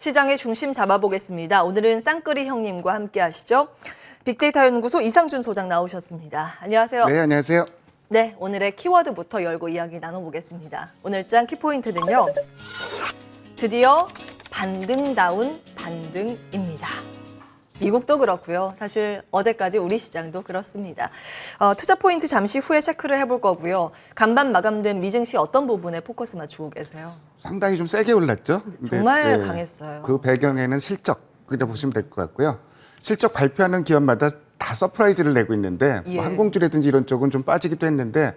시장의 중심 잡아보겠습니다. 오늘은 쌍끌이 형님과 함께 하시죠. 빅데이터 연구소 이상준 소장 나오셨습니다. 안녕하세요. 네, 안녕하세요. 네, 오늘의 키워드부터 열고 이야기 나눠보겠습니다. 오늘장 키포인트는요. 드디어 반등다운 반등입니다. 미국도 그렇고요. 사실 어제까지 우리 시장도 그렇습니다. 투자 포인트 잠시 후에 체크를 해볼 거고요. 간밤 마감된 미증시 어떤 부분에 포커스 맞추고 계세요? 상당히 좀 세게 올랐죠. 정말 강했어요. 그 배경에는 실적, 그냥 보시면 될 것 같고요. 실적 발표하는 기업마다 다 서프라이즈를 내고 있는데 예. 뭐 항공주라든지 이런 쪽은 좀 빠지기도 했는데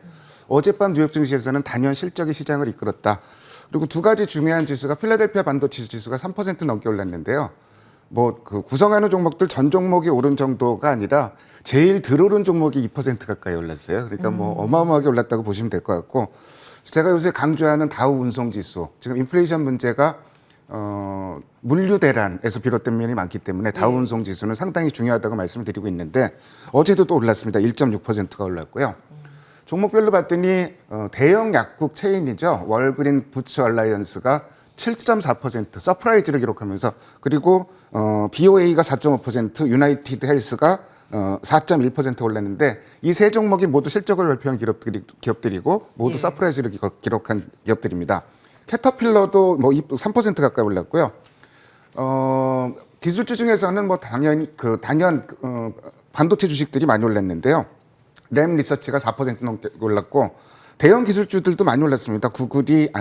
어젯밤 뉴욕 증시에서는 단연 실적이 시장을 이끌었다. 그리고 두 가지 중요한 지수가 필라델피아 반도체 지수가 3% 넘게 올랐는데요. 뭐 그 구성하는 종목들 전 종목이 오른 정도가 아니라 제일 들어오른 종목이 2% 가까이 올랐어요. 그러니까 뭐 어마어마하게 올랐다고 보시면 될 것 같고, 제가 요새 강조하는 다우 운송 지수, 지금 인플레이션 문제가 물류 대란에서 비롯된 면이 많기 때문에 다우 운송 지수는 상당히 중요하다고 말씀을 드리고 있는데 어제도 또 올랐습니다. 1.6%가 올랐고요. 종목별로 봤더니 대형 약국 체인이죠. 월그린 부츠 얼라이언스가 7.4% 서프라이즈를 기록하면서, 그리고 BOA가 4.5%, 유나이티드 헬스가 4.1% 올랐는데 이 세 종목이 모두 실적을 발표한 기업들이고 모두 서프라이즈를 기록한 기업들입니다. 캐터필러도 뭐 3% 가까이 올랐고요. 기술주 중에서는 뭐 단연 반도체 주식들이 많이 올랐는데요. 램 리서치가 4% 넘게 올랐고 대형 기술주들도 많이 올랐습니다. 구글이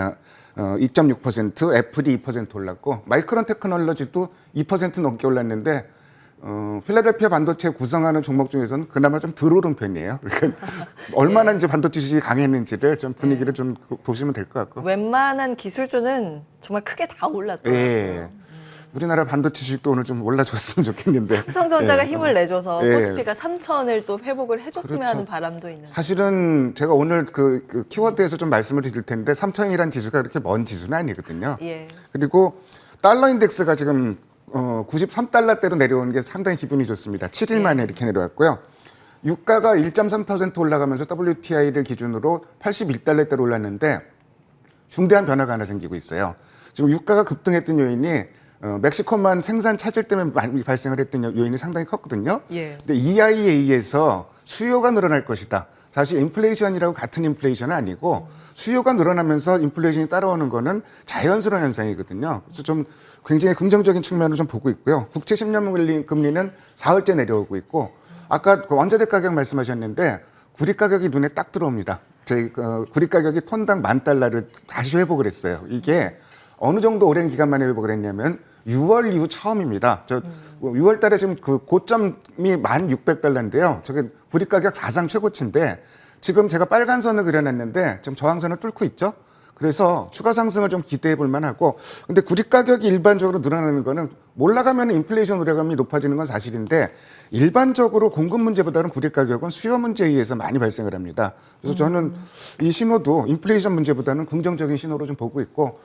2.6%, 애플이 2% 올랐고 마이크론 테크놀로지도 2% 넘게 올랐는데 필라델피아 반도체 구성하는 종목 중에서는 그나마 좀 덜 오른 편이에요. 그러니까 얼마나 이제 반도체 주식이 강했는지를 좀 분위기를 좀 보시면 될 것 같고. 웬만한 기술주는 정말 크게 다 올랐더라고요. 예. 우리나라 반도체 주식도 오늘 좀 올라줬으면 좋겠는데. 삼성전자가 힘을 내줘서 예. 코스피가 3천을 또 회복을 해줬으면 그렇죠. 하는 바람도 있는. 사실은 제가 오늘 그 키워드에서 좀 말씀을 드릴 텐데 3천이라는 지수가 그렇게 먼 지수는 아니거든요. 예. 그리고 달러 인덱스가 지금 93달러대로 내려오는 게 상당히 기분이 좋습니다. 7일 만에 이렇게 내려왔고요. 유가가 1.3% 올라가면서 WTI를 기준으로 81달러대로 올랐는데 중대한 변화가 하나 생기고 있어요. 지금 유가가 급등했던 요인이 멕시코만 생산 차질 때문에 많이 발생을 했던 요인이 상당히 컸거든요. 예. 근데 EIA에서 수요가 늘어날 것이다. 사실 인플레이션이라고 같은 인플레이션은 아니고 수요가 늘어나면서 인플레이션이 따라오는 거는 자연스러운 현상이거든요. 그래서 좀 굉장히 긍정적인 측면을 좀 보고 있고요. 국채 10년 금리는 사흘째 내려오고 있고, 아까 그 원자재 가격 말씀하셨는데 구리 가격이 눈에 딱 들어옵니다. 저희 구리 가격이 톤당 $10,000를 다시 회복을 했어요. 이게 어느 정도 오랜 기간 만에 회복을 했냐면 6월 이후 처음입니다. 6월 달에 지금 그 고점이 $1,600인데요. 저게 구리 가격 사상 최고치인데 지금 제가 빨간 선을 그려놨는데 지금 저항선을 뚫고 있죠. 그래서 추가 상승을 좀 기대해 볼 만하고, 근데 구리 가격이 일반적으로 늘어나는 거는 올라가면 인플레이션 우려감이 높아지는 건 사실인데 일반적으로 공급 문제보다는 구리 가격은 수요 문제에 의해서 많이 발생을 합니다. 그래서 저는 이 신호도 인플레이션 문제보다는 긍정적인 신호로 좀 보고 있고,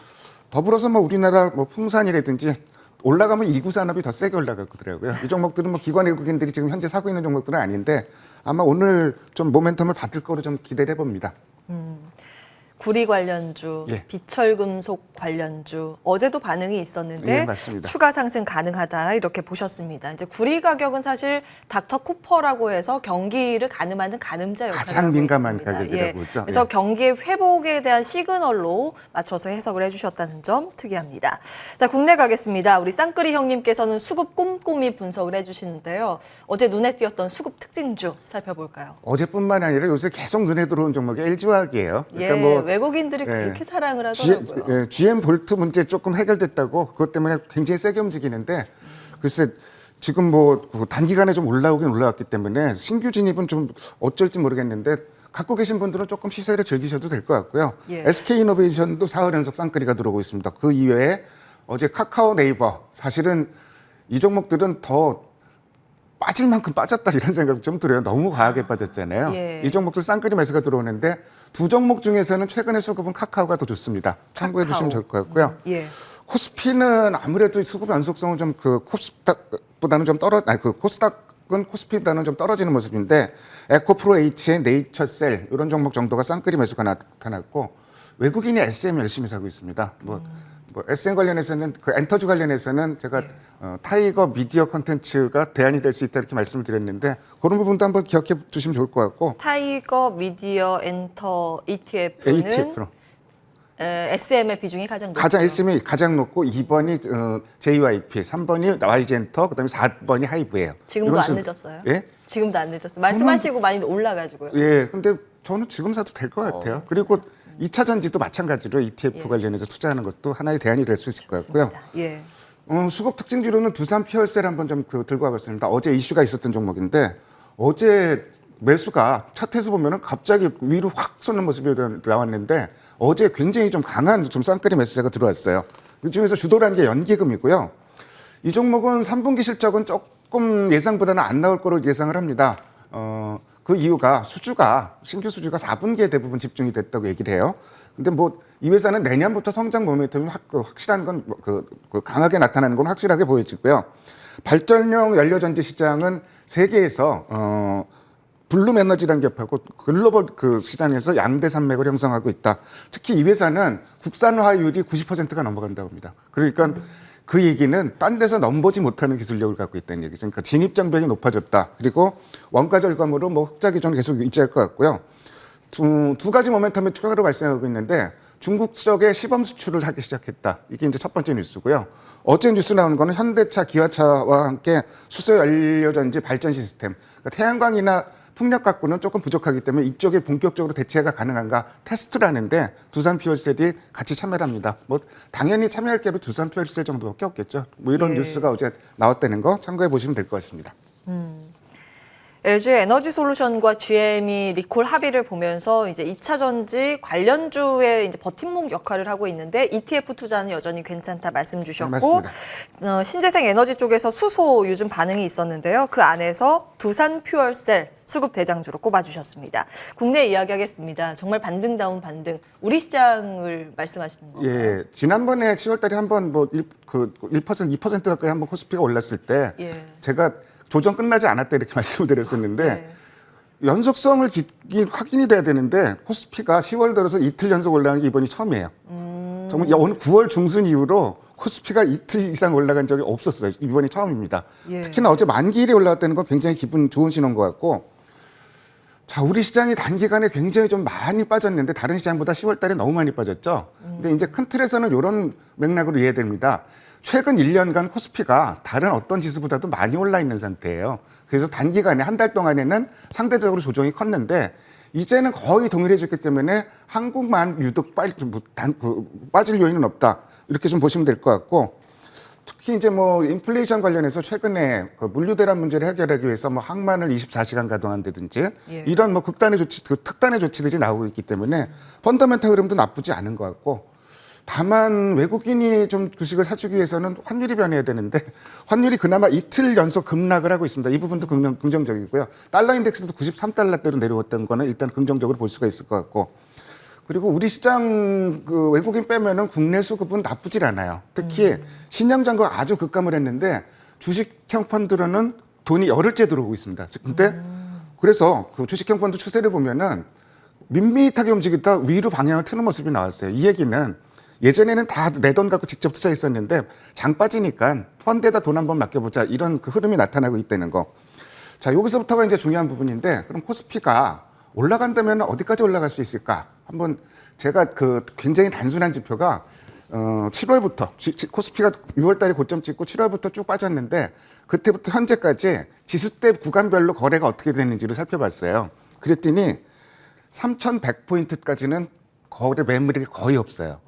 더불어서 뭐 우리나라 뭐 풍산이라든지 올라가면 이구 산업이 더 세게 올라가더라고요. 이 종목들은 뭐 기관 외국인들이 지금 현재 사고 있는 종목들은 아닌데 아마 오늘 좀 모멘텀을 받을 거로 좀 기대를 해봅니다. 구리 관련주, 예. 비철금속 관련주 어제도 반응이 있었는데 예, 맞습니다. 추가 상승 가능하다 이렇게 보셨습니다. 이제 구리 가격은 사실 닥터 쿠퍼라고 해서 경기를 가늠하는 가늠자 역할을 가장 하고 민감한 있습니다. 가격이라고 했죠. 그래서 예. 경기의 회복에 대한 시그널로 맞춰서 해석을 해주셨다는 점 특이합니다. 자, 국내 가겠습니다. 우리 쌍끌이 형님께서는 수급 꼼꼼히 분석을 해주시는데요. 어제 눈에 띄었던 수급 특징주 살펴볼까요? 어제뿐만 아니라 요새 계속 눈에 들어온 종목이 LG화학이에요. 그러니까 예, 뭐 외국인들이 그렇게 사랑을 하더라고요. GM 볼트 문제 조금 해결됐다고 그것 때문에 굉장히 세게 움직이는데, 글쎄 지금 뭐 단기간에 좀 올라오긴 올라왔기 때문에 신규 진입은 좀 어쩔지 모르겠는데 갖고 계신 분들은 조금 시세를 즐기셔도 될 것 같고요. 예. SK이노베이션도 4월 연속 쌍끌이가 들어오고 있습니다. 그 이외에 어제 카카오, 네이버, 사실은 이 종목들은 더 빠질 만큼 빠졌다 이런 생각도 좀 들어요. 너무 과하게 빠졌잖아요. 예. 이 종목들 쌍끌이 매수가 들어오는데 두 종목 중에서는 최근에 수급은 카카오가 더 좋습니다. 참고해 두시면 좋을 것 같고요. 예. 코스피는 아무래도 수급 연속성은 좀 그 코스닥보다는 좀 코스닥은 코스피보다는 좀 떨어지는 모습인데 에코프로 H의 네이처셀 이런 종목 정도가 쌍끌이 매수가 나타났고, 외국인이 SM 열심히 사고 있습니다. 뭐 뭐 SN 관련해서는 그 엔터주 관련해서는 제가 타이거 미디어 콘텐츠가 대안이 될 수 있다 이렇게 말씀을 드렸는데 그런 부분도 한번 기억해 주시면 좋을 것 같고. 타이거 미디어 엔터 ETF는 ETF로. SM의 비중이 가장 높죠. 가장 SM이 가장 높고 2번이 JYP, 3번이 YG엔터, 그다음에 4번이 하이브예요. 지금도 안 늦었어요? 예? 지금도 안 늦었어요. 말씀하시고 많이 올라가지고요. 예. 근데 저는 지금 사도 될 것 같아요. 그리고 2차 전지도 마찬가지로 ETF 관련해서 투자하는 것도 하나의 대안이 될 수 있을 것 같고요. 예. 수급 특징주로는 두산 피어셀 한번 좀 들고 와봤습니다. 어제 이슈가 있었던 종목인데 어제 매수가 차트에서 보면은 갑자기 위로 확 솟는 모습이 나왔는데 어제 굉장히 좀 강한 좀 쌍끌이 매수세가 들어왔어요. 그 중에서 주도를 한 게 연기금이고요. 이 종목은 3분기 실적은 조금 예상보다는 안 나올 거로 예상을 합니다. 그 이유가 신규 수주가 4분기에 대부분 집중이 됐다고 얘기를 해요. 근데 뭐 이 회사는 내년부터 성장 모멘텀이 확실한 건 강하게 나타나는 건 확실하게 보여지고요. 발전용 연료전지 시장은 세계에서 블룸 에너지라는 기업하고 글로벌 그 시장에서 양대 산맥을 형성하고 있다. 특히 이 회사는 국산화율이 90%가 넘어간다고 합니다. 그러니까 그 얘기는 딴 데서 넘보지 못하는 기술력을 갖고 있다는 얘기죠. 그러니까 진입 장벽이 높아졌다. 그리고 원가 절감으로 뭐 흑자 기조는 계속 유지할 것 같고요. 두 가지 모멘텀이 추가로 발생하고 있는데 중국 쪽에 시범 수출을 하기 시작했다. 이게 이제 첫 번째 뉴스고요. 어제 뉴스 나오는 거는 현대차, 기아차와 함께 수소 연료전지 발전 시스템, 그러니까 태양광이나 풍력 갖고는 조금 부족하기 때문에 이쪽에 본격적으로 대체가 가능한가 테스트를 하는데 두산 퓨얼셀이 같이 참여를 합니다. 뭐 당연히 참여할 게 두산 퓨얼셀 정도밖에 없겠죠. 뭐 이런 뉴스가 어제 나왔다는 거 참고해 보시면 될 것 같습니다. LG 에너지솔루션과 GM이 리콜 합의를 보면서 이제 2차 전지 관련주의 이제 버팀목 역할을 하고 있는데 ETF 투자는 여전히 괜찮다 말씀 주셨고 신재생 에너지 쪽에서 수소 요즘 반응이 있었는데요. 그 안에서 두산 퓨얼셀 수급 대장주로 꼽아주셨습니다. 국내 이야기하겠습니다. 정말 반등다운 반등. 우리 시장을 말씀하시는 건가요? 예, 지난번에 7월달에 한번 뭐 1%, 2% 가까이 한번 코스피가 올랐을 때 제가 조정 끝나지 않았다 이렇게 말씀을 드렸었는데 연속성을 확인이 돼야 되는데 코스피가 10월 들어서 이틀 연속 올라간 게 이번이 처음이에요. 정말 오늘 9월 중순 이후로 코스피가 이틀 이상 올라간 적이 없었어요. 이번이 처음입니다. 특히나 어제 만기일에 올라왔다는 건 굉장히 기분 좋은 신호인 것 같고 자, 우리 시장이 단기간에 굉장히 좀 많이 빠졌는데 다른 시장보다 10월 달에 너무 많이 빠졌죠. 근데 이제 큰 틀에서는 이런 맥락으로 이해됩니다. 최근 1년간 코스피가 다른 어떤 지수보다도 많이 올라 있는 상태예요. 그래서 단기간에 한 달 동안에는 상대적으로 조정이 컸는데 이제는 거의 동일해졌기 때문에 한국만 유독 빠질 요인은 없다. 이렇게 좀 보시면 될 것 같고 특히 이제 뭐 인플레이션 관련해서 최근에 그 물류 대란 문제를 해결하기 위해서 뭐 항만을 24시간 가동한다든지 이런 뭐 극단의 조치, 특단의 조치들이 나오고 있기 때문에 펀더멘탈 흐름도 나쁘지 않은 것 같고 다만 외국인이 좀 주식을 사주기 위해서는 환율이 변해야 되는데 환율이 그나마 이틀 연속 급락을 하고 있습니다. 이 부분도 긍정적이고요. 달러 인덱스도 93달러대로 내려왔던 거는 일단 긍정적으로 볼 수가 있을 것 같고 그리고 우리 시장 그 외국인 빼면은 국내 수급은 나쁘질 않아요. 특히 신영장과 아주 급감을 했는데 주식형 펀드로는 돈이 열흘째 들어오고 있습니다. 근데 그래서 그 주식형 펀드 추세를 보면은 밋밋하게 움직이다 위로 방향을 트는 모습이 나왔어요. 이 얘기는 예전에는 다 내 돈 갖고 직접 투자했었는데 장 빠지니까 펀드에다 돈 한번 맡겨보자 이런 그 흐름이 나타나고 있다는 거. 자, 여기서부터가 이제 중요한 부분인데 그럼 코스피가 올라간다면 어디까지 올라갈 수 있을까? 한번 제가 그 굉장히 단순한 지표가 7월부터 코스피가 6월 달에 고점 찍고 7월부터 쭉 빠졌는데 그때부터 현재까지 지수대 구간별로 거래가 어떻게 됐는지를 살펴봤어요. 그랬더니 3,100포인트까지는 거래 매물이 거의 없어요.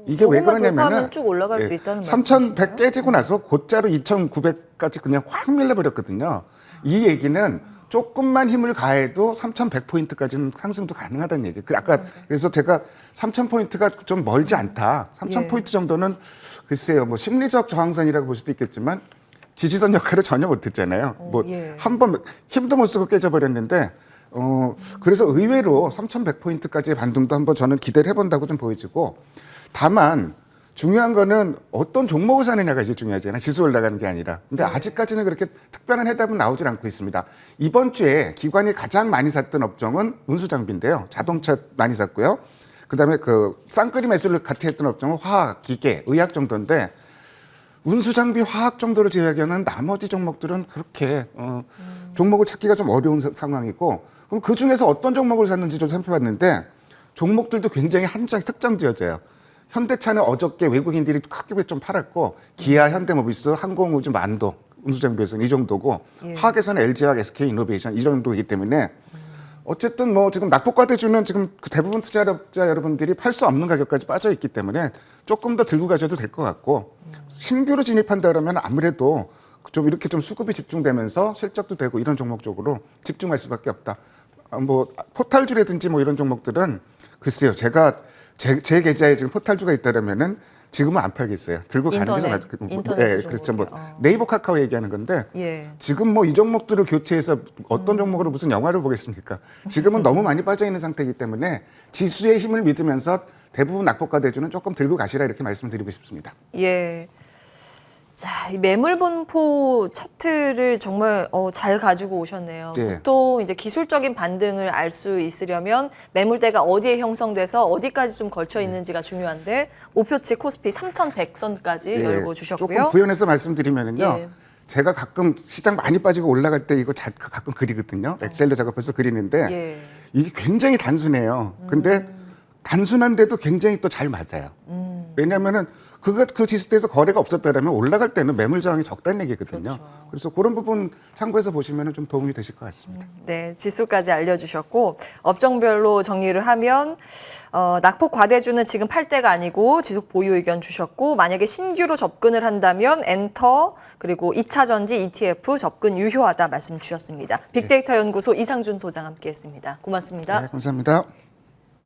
이게 왜 그러냐면은 쭉 올라갈 수 있다는 3,100 깨지고 나서 곧자로 2,900까지 그냥 확 밀려버렸거든요. 이 얘기는 조금만 힘을 가해도 3,100포인트까지는 상승도 가능하다는 얘기. 아까 그래서 제가 3,000포인트가 좀 멀지 않다. 3,000포인트 정도는 글쎄요, 뭐 심리적 저항선이라고 볼 수도 있겠지만 지지선 역할을 전혀 못했잖아요. 뭐 한 번 힘도 못 쓰고 깨져버렸는데. 그래서 의외로 3,100포인트까지의 반등도 한번 저는 기대를 해본다고 좀 보여지고 다만 중요한 거는 어떤 종목을 사느냐가 이제 중요하잖아요. 지수 올라가는 게 아니라. 근데 아직까지는 그렇게 특별한 해답은 나오질 않고 있습니다. 이번 주에 기관이 가장 많이 샀던 업종은 운수장비인데요. 자동차 많이 샀고요. 그다음에 그 쌍끌이 매수를 같이 했던 업종은 화학, 기계, 의학 정도인데 운수 장비, 화학 정도를 제외하고는 나머지 종목들은 그렇게 종목을 찾기가 좀 어려운 상황이고 그럼 그 중에서 어떤 종목을 샀는지 좀 살펴봤는데 종목들도 굉장히 한정 특정 지어져요. 현대차는 어저께 외국인들이 크게 좀 팔았고 기아, 현대모비스, 항공우주, 만도 운수장비에서는 이 정도고 예. 화학에서는 LG화학, SK이노베이션 이 정도이기 때문에 어쨌든 뭐 지금 낙폭과대주는 지금 그 대부분 투자자 여러분들이 팔 수 없는 가격까지 빠져 있기 때문에 조금 더 들고 가셔도 될 것 같고 신규로 진입한다 그러면 아무래도 좀 이렇게 좀 수급이 집중되면서 실적도 되고 이런 종목 쪽으로 집중할 수밖에 없다. 뭐 포탈주라든지 뭐 이런 종목들은 글쎄요, 제가 제 계좌에 지금 포탈주가 있다라면은 지금은 안 팔겠어요. 들고 가는 게 좀 맞을 것 같아요. 인터넷 그렇죠. 뭐 종목이요. 네이버, 카카오 얘기하는 건데 예. 지금 뭐 이 종목들을 교체해서 어떤 종목으로 무슨 영화를 보겠습니까? 지금은 너무 많이 빠져 있는 상태이기 때문에 지수의 힘을 믿으면서 대부분 낙폭과 대주는 조금 들고 가시라 이렇게 말씀드리고 싶습니다. 예. 자, 이 매물 분포 차트를 정말 잘 가지고 오셨네요. 네. 보통 이제 기술적인 반등을 알 수 있으려면 매물대가 어디에 형성돼서 어디까지 좀 걸쳐 있는지가 중요한데 목표치 코스피 3,100선까지 열고 주셨고요. 조금 구현해서 말씀드리면은요. 예. 제가 가끔 시장 많이 빠지고 올라갈 때 이거 가끔 그리거든요. 엑셀로 작업해서 그리는데 예. 이게 굉장히 단순해요. 근데 단순한데도 굉장히 또 잘 맞아요. 왜냐하면은 그 지수대에서 거래가 없었다면 올라갈 때는 매물 저항이 적다는 얘기거든요. 그렇죠. 그래서 그런 부분 참고해서 보시면 좀 도움이 되실 것 같습니다. 네, 지수까지 알려주셨고 업종별로 정리를 하면 낙폭 과대주는 지금 팔 때가 아니고 지속 보유 의견 주셨고 만약에 신규로 접근을 한다면 엔터 그리고 2차 전지 ETF 접근 유효하다 말씀 주셨습니다. 빅데이터 연구소 이상준 소장 함께했습니다. 고맙습니다. 네, 감사합니다.